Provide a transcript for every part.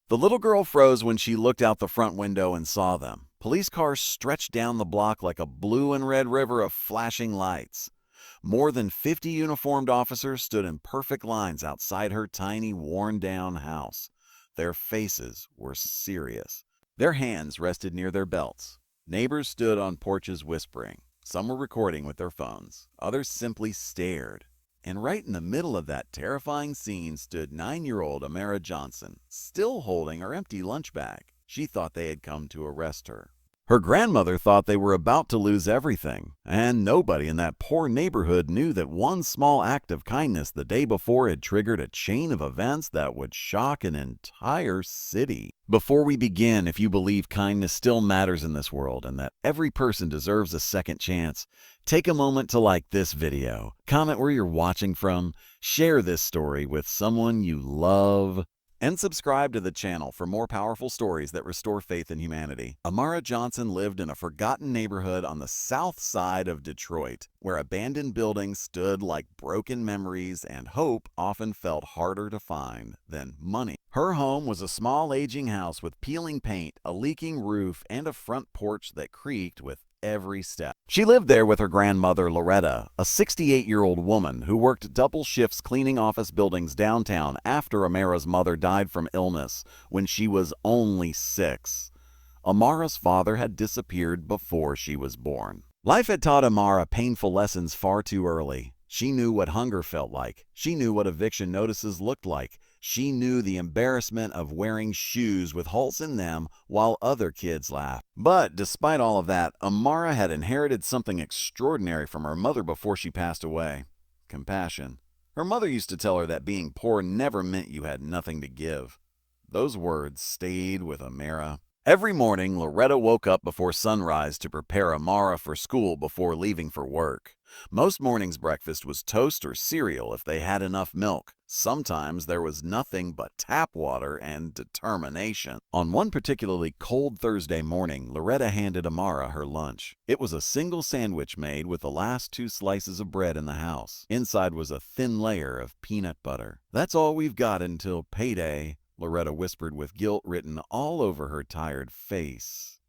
The little girl froze when she looked out the front window and saw them. Police cars stretched down the block like a blue and red river of flashing lights. More than 50 uniformed officers stood in perfect lines outside her tiny, worn-down house. Their faces were serious. Their hands rested near their belts. Neighbors stood on porches whispering. Some were recording with their phones. Others simply stared. And right in the middle of that terrifying scene stood 9-year-old Amara Johnson, still holding her empty lunch bag. She thought they had come to arrest her. Her grandmother thought they were about to lose everything, and nobody in that poor neighborhood knew that one small act of kindness the day before had triggered a chain of events that would shock an entire city. Before we begin, if you believe kindness still matters in this world and that every person deserves a second chance, take a moment to like this video, comment where you're watching from, share this story with someone you love, and subscribe to the channel for more powerful stories that restore faith in humanity. Amara Johnson lived in a forgotten neighborhood on the south side of Detroit, where abandoned buildings stood like broken memories and hope often felt harder to find than money. Her home was a small aging house with peeling paint, a leaking roof, and a front porch that creaked with every step. She lived there with her grandmother, Loretta, a 68-year-old woman who worked double shifts cleaning office buildings downtown after Amara's mother died from illness when she was only 6. Amara's father had disappeared before she was born. Life had taught Amara painful lessons far too early. She knew what hunger felt like. She knew what eviction notices looked like. She knew the embarrassment of wearing shoes with holes in them while other kids laughed. But despite all of that, Amara had inherited something extraordinary from her mother before she passed away: compassion. Her mother used to tell her that being poor never meant you had nothing to give. Those words stayed with Amara. Every morning, Loretta woke up before sunrise to prepare Amara for school before leaving for work. Most mornings' breakfast was toast or cereal if they had enough milk. Sometimes there was nothing but tap water and determination. On one particularly cold Thursday morning, Loretta handed Amara her lunch. It was a single sandwich made with the last 2 slices of bread in the house. Inside was a thin layer of peanut butter. "That's all we've got until payday," Loretta whispered with guilt written all over her tired face.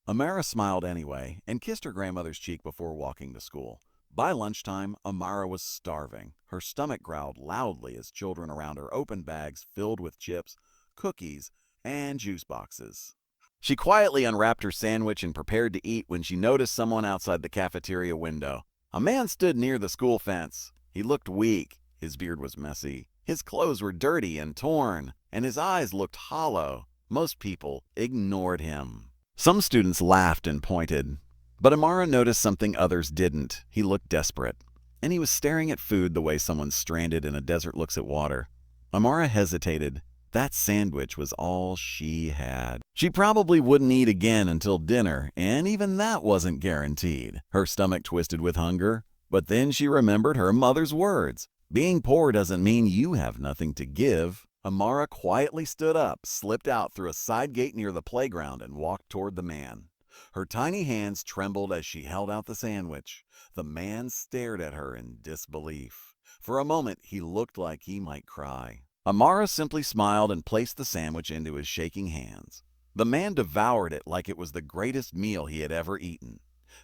Amara smiled anyway and kissed her grandmother's cheek before walking to school. By lunchtime, Amara was starving. Her stomach growled loudly as children around her opened bags filled with chips, cookies, and juice boxes. She quietly unwrapped her sandwich and prepared to eat when she noticed someone outside the cafeteria window. A man stood near the school fence. He looked weak. His beard was messy. His clothes were dirty and torn, and his eyes looked hollow. Most people ignored him. Some students laughed and pointed. But Amara noticed something others didn't. He looked desperate, and he was staring at food the way someone stranded in a desert looks at water. Amara hesitated. That sandwich was all she had. She probably wouldn't eat again until dinner, and even that wasn't guaranteed. Her stomach twisted with hunger, but then she remembered her mother's words. Being poor doesn't mean you have nothing to give. Amara quietly stood up, slipped out through a side gate near the playground, and walked toward the man. Her tiny hands trembled as she held out the sandwich. The man stared at her in disbelief. For a moment, he looked like he might cry. Amara simply smiled and placed the sandwich into his shaking hands. The man devoured it like it was the greatest meal he had ever eaten.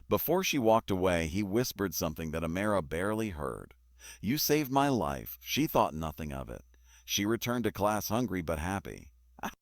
Before she walked away, he whispered something that Amara barely heard. "You saved my life." She thought nothing of it. She returned to class hungry but happy.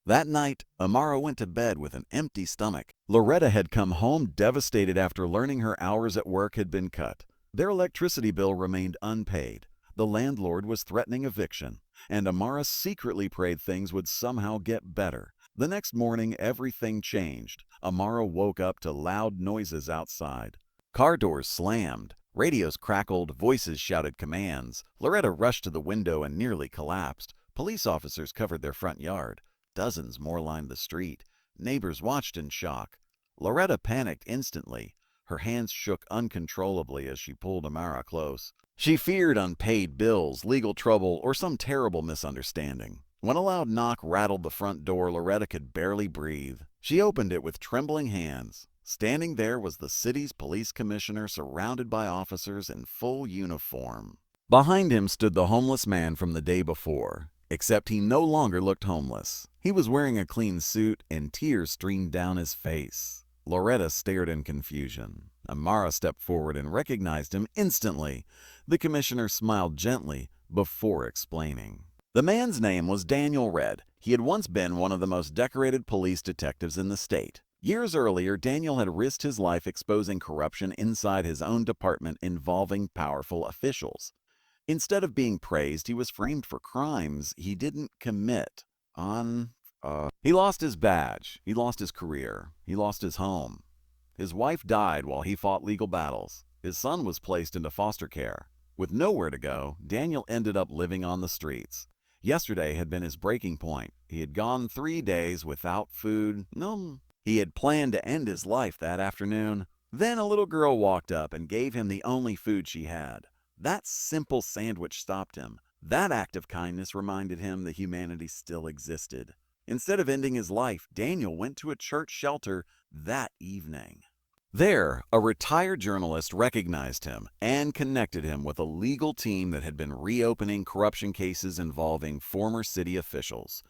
That night, Amara went to bed with an empty stomach. Loretta had come home devastated after learning her hours at work had been cut. Their electricity bill remained unpaid. The landlord was threatening eviction, and Amara secretly prayed things would somehow get better. The next morning, everything changed. Amara woke up to loud noises outside. Car doors slammed. Radios crackled. Voices shouted commands. Loretta rushed to the window and nearly collapsed. Police officers covered their front yard. Dozens more lined the street. Neighbors watched in shock. Loretta panicked instantly. Her hands shook uncontrollably as she pulled Amara close. She feared unpaid bills, legal trouble, or some terrible misunderstanding. When a loud knock rattled the front door, Loretta could barely breathe. She opened it with trembling hands. Standing there was the city's police commissioner, surrounded by officers in full uniform. Behind him stood the homeless man from the day before. Except he no longer looked homeless. He was wearing a clean suit and tears streamed down his face. Loretta stared in confusion. Amara stepped forward and recognized him instantly. The commissioner smiled gently before explaining. The man's name was Daniel Red. He had once been one of the most decorated police detectives in the state. Years earlier, Daniel had risked his life exposing corruption inside his own department involving powerful officials. Instead of being praised, he was framed for crimes he didn't commit. He lost his badge, he lost his career, he lost his home. His wife died while he fought legal battles. His son was placed into foster care. With nowhere to go, Daniel ended up living on the streets. Yesterday had been his breaking point. He had gone 3 days without food. He had planned to end his life that afternoon. Then a little girl walked up and gave him the only food she had. That simple sandwich stopped him. That act of kindness reminded him that humanity still existed. Instead of ending his life, Daniel went to a church shelter that evening. There, a retired journalist recognized him and connected him with a legal team that had been reopening corruption cases involving former city officials.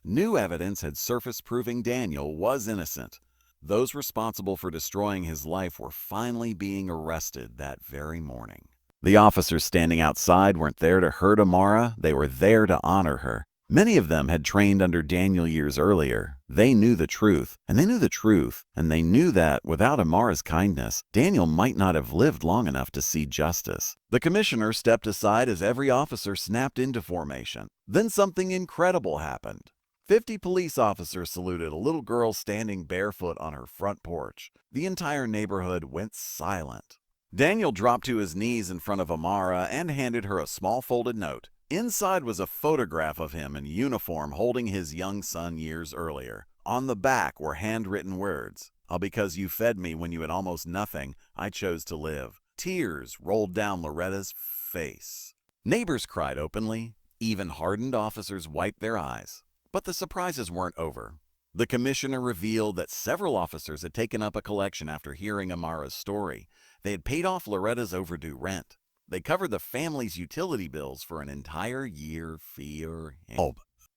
New evidence had surfaced proving Daniel was innocent. Those responsible for destroying his life were finally being arrested that very morning. The officers standing outside weren't there to hurt Amara, they were there to honor her. Many of them had trained under Daniel years earlier. They knew the truth, and they knew the truth, and they knew that without Amara's kindness, Daniel might not have lived long enough to see justice. The commissioner stepped aside as every officer snapped into formation. Then something incredible happened. 50 police officers saluted a little girl standing barefoot on her front porch. The entire neighborhood went silent. Daniel dropped to his knees in front of Amara and handed her a small folded note. Inside was a photograph of him in uniform holding his young son years earlier. On the back were handwritten words. Because you fed me when you had almost nothing, I chose to live. Tears rolled down Loretta's face. Neighbors cried openly. Even hardened officers wiped their eyes. But the surprises weren't over. The commissioner revealed that several officers had taken up a collection after hearing Amara's story. They had paid off Loretta's overdue rent. They covered the family's utility bills for an entire year.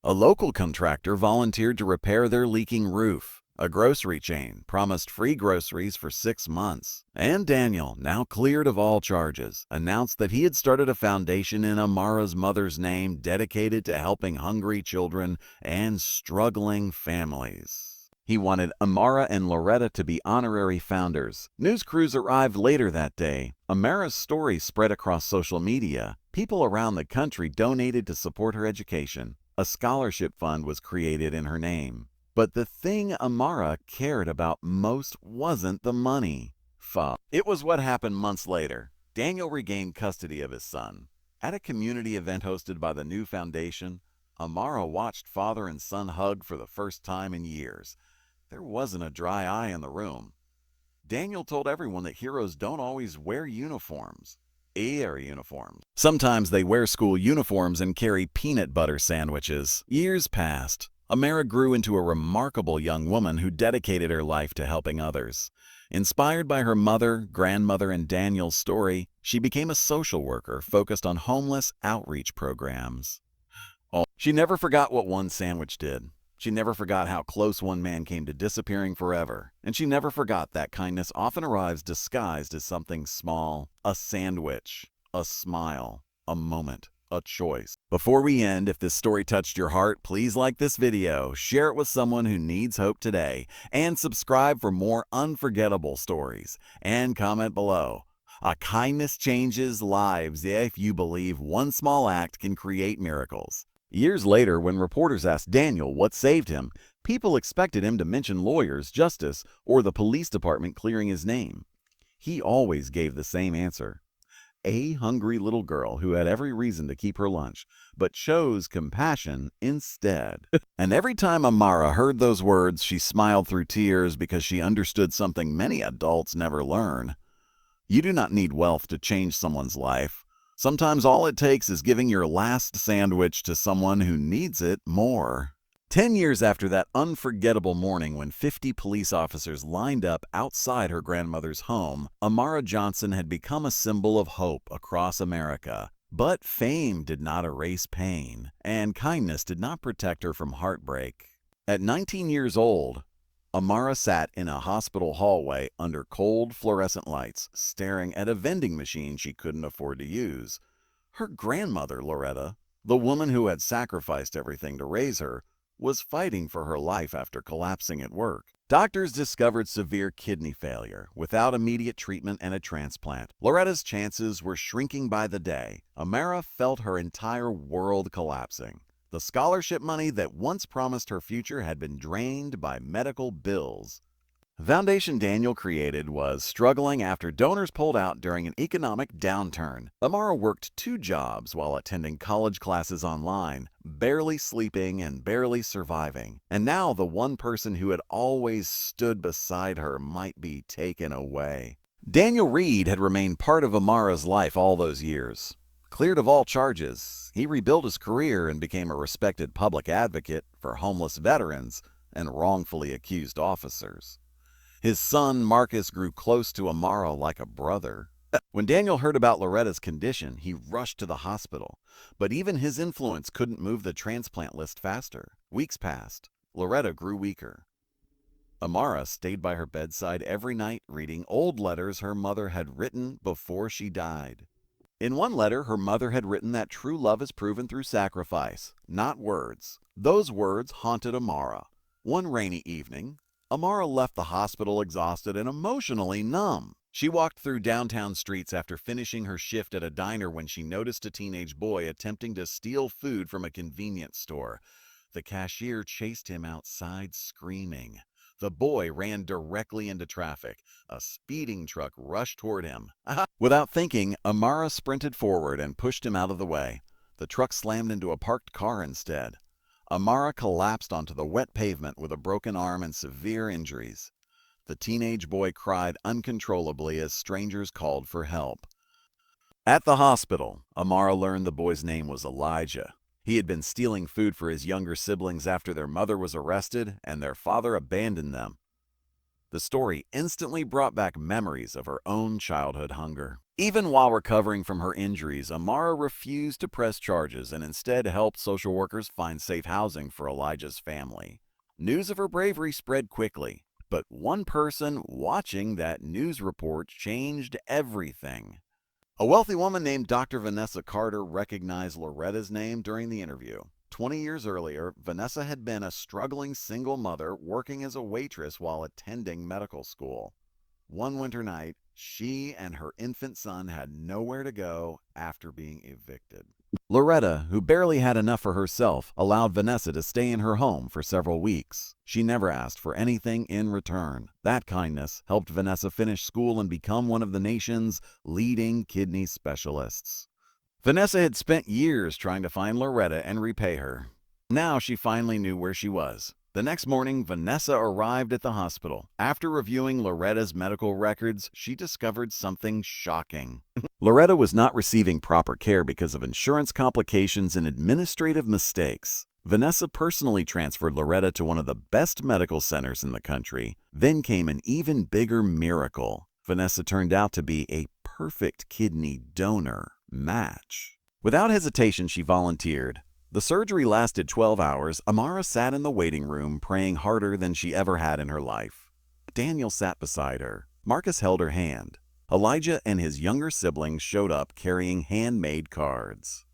A local contractor volunteered to repair their leaking roof. A grocery chain promised free groceries for 6 months. And Daniel, now cleared of all charges, announced that he had started a foundation in Amara's mother's name dedicated to helping hungry children and struggling families. He wanted Amara and Loretta to be honorary founders. News crews arrived later that day. Amara's story spread across social media. People around the country donated to support her education. A scholarship fund was created in her name. But the thing Amara cared about most wasn't the money. It was what happened months later. Daniel regained custody of his son. At a community event hosted by the new foundation, Amara watched father and son hug for the first time in years. There wasn't a dry eye in the room. Daniel told everyone that heroes don't always wear uniforms. Sometimes they wear school uniforms and carry peanut butter sandwiches. Years passed. Amara grew into a remarkable young woman who dedicated her life to helping others. Inspired by her mother, grandmother, and Daniel's story, she became a social worker focused on homeless outreach programs. She never forgot what one sandwich did. She never forgot how close one man came to disappearing forever. And she never forgot that kindness often arrives disguised as something small. A sandwich, a smile, a moment, a choice. Before we end, if this story touched your heart, please like this video, share it with someone who needs hope today, and subscribe for more unforgettable stories. And comment below. A kindness changes lives if you believe one small act can create miracles. Years later, when reporters asked Daniel what saved him, people expected him to mention lawyers, justice, or the police department clearing his name. He always gave the same answer. A hungry little girl who had every reason to keep her lunch, but chose compassion instead. And every time Amara heard those words, she smiled through tears because she understood something many adults never learn. You do not need wealth to change someone's life. Sometimes all it takes is giving your last sandwich to someone who needs it more. 10 years after that unforgettable morning when 50 police officers lined up outside her grandmother's home, Amara Johnson had become a symbol of hope across America. But fame did not erase pain, and kindness did not protect her from heartbreak. At 19 years old, Amara sat in a hospital hallway under cold fluorescent lights, staring at a vending machine she couldn't afford to use. Her grandmother, Loretta, the woman who had sacrificed everything to raise her, was fighting for her life after collapsing at work. Doctors discovered severe kidney failure without immediate treatment and a transplant. Loretta's chances were shrinking by the day. Amara felt her entire world collapsing. The scholarship money that once promised her future had been drained by medical bills. The foundation Daniel created was struggling after donors pulled out during an economic downturn. Amara worked 2 jobs while attending college classes online, barely sleeping and barely surviving. And now the one person who had always stood beside her might be taken away. Daniel Reed had remained part of Amara's life all those years. Cleared of all charges, he rebuilt his career and became a respected public advocate for homeless veterans and wrongfully accused officers. His son, Marcus, grew close to Amara like a brother. When Daniel heard about Loretta's condition, he rushed to the hospital. But even his influence couldn't move the transplant list faster. Weeks passed. Loretta grew weaker. Amara stayed by her bedside every night, reading old letters her mother had written before she died. In one letter, her mother had written that true love is proven through sacrifice, not words. Those words haunted Amara. One rainy evening, Amara left the hospital exhausted and emotionally numb. She walked through downtown streets after finishing her shift at a diner when she noticed a teenage boy attempting to steal food from a convenience store. The cashier chased him outside screaming. The boy ran directly into traffic. A speeding truck rushed toward him. Without thinking, Amara sprinted forward and pushed him out of the way. The truck slammed into a parked car instead. Amara collapsed onto the wet pavement with a broken arm and severe injuries. The teenage boy cried uncontrollably as strangers called for help. At the hospital, Amara learned the boy's name was Elijah. He had been stealing food for his younger siblings after their mother was arrested and their father abandoned them. The story instantly brought back memories of her own childhood hunger. Even while recovering from her injuries, Amara refused to press charges and instead helped social workers find safe housing for Elijah's family. News of her bravery spread quickly, but one person watching that news report changed everything. A wealthy woman named Dr. Vanessa Carter recognized Loretta's name during the interview. 20 years earlier, Vanessa had been a struggling single mother working as a waitress while attending medical school. One winter night, she and her infant son had nowhere to go after being evicted. Loretta, who barely had enough for herself, allowed Vanessa to stay in her home for several weeks. She never asked for anything in return. That kindness helped Vanessa finish school and become one of the nation's leading kidney specialists. Vanessa had spent years trying to find Loretta and repay her. Now she finally knew where she was. The next morning, Vanessa arrived at the hospital. After reviewing Loretta's medical records, she discovered something shocking. Loretta was not receiving proper care because of insurance complications and administrative mistakes. Vanessa personally transferred Loretta to one of the best medical centers in the country. Then came an even bigger miracle. Vanessa turned out to be a perfect kidney donor match. Without hesitation, she volunteered. The surgery lasted 12 hours. Amara sat in the waiting room, praying harder than she ever had in her life. Daniel sat beside her. Marcus held her hand. Elijah and his younger siblings showed up carrying handmade cards.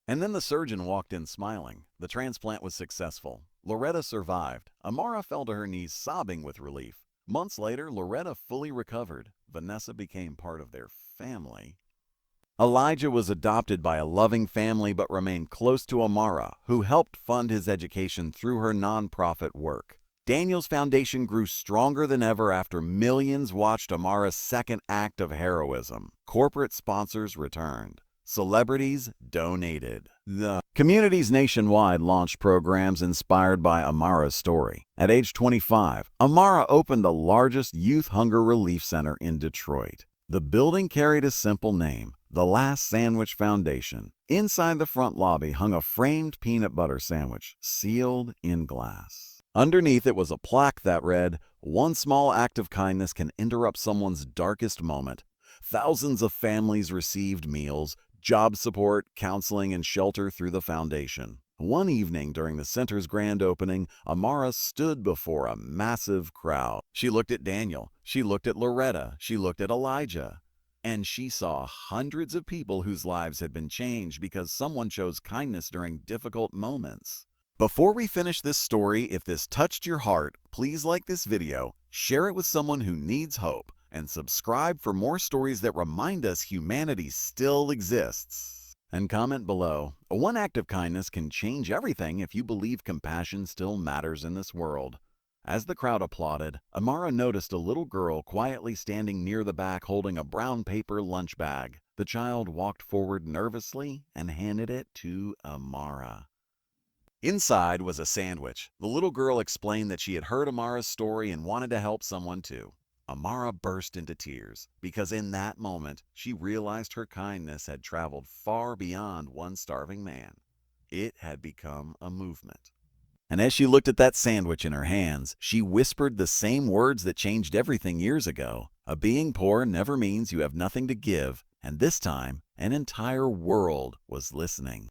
And then the surgeon walked in smiling. The transplant was successful. Loretta survived. Amara fell to her knees sobbing with relief. Months later, Loretta fully recovered. Vanessa became part of their family. Elijah was adopted by a loving family but remained close to Amara, who helped fund his education through her nonprofit work. Daniel's foundation grew stronger than ever after millions watched Amara's second act of heroism. Corporate sponsors returned. Celebrities donated. The communities nationwide launched programs inspired by Amara's story. At age 25, Amara opened the largest youth hunger relief center in Detroit. The building carried a simple name, the Last Sandwich Foundation. Inside the front lobby hung a framed peanut butter sandwich, sealed in glass. Underneath it was a plaque that read, "One small act of kindness can interrupt someone's darkest moment." Thousands of families received meals, job support, counseling, and shelter through the foundation. One evening during the center's grand opening, Amara stood before a massive crowd. She looked at Daniel, she looked at Loretta, she looked at Elijah, and she saw hundreds of people whose lives had been changed because someone chose kindness during difficult moments. Before we finish this story, if this touched your heart, please like this video, share it with someone who needs hope, and subscribe for more stories that remind us humanity still exists. And comment below. One act of kindness can change everything if you believe compassion still matters in this world. As the crowd applauded, Amara noticed a little girl quietly standing near the back holding a brown paper lunch bag. The child walked forward nervously and handed it to Amara. Inside was a sandwich. The little girl explained that she had heard Amara's story and wanted to help someone too. Amara burst into tears because in that moment she realized her kindness had traveled far beyond one starving man. It had become a movement. And as she looked at that sandwich in her hands, she whispered the same words that changed everything years ago. Being poor never means you have nothing to give, and this time an entire world was listening.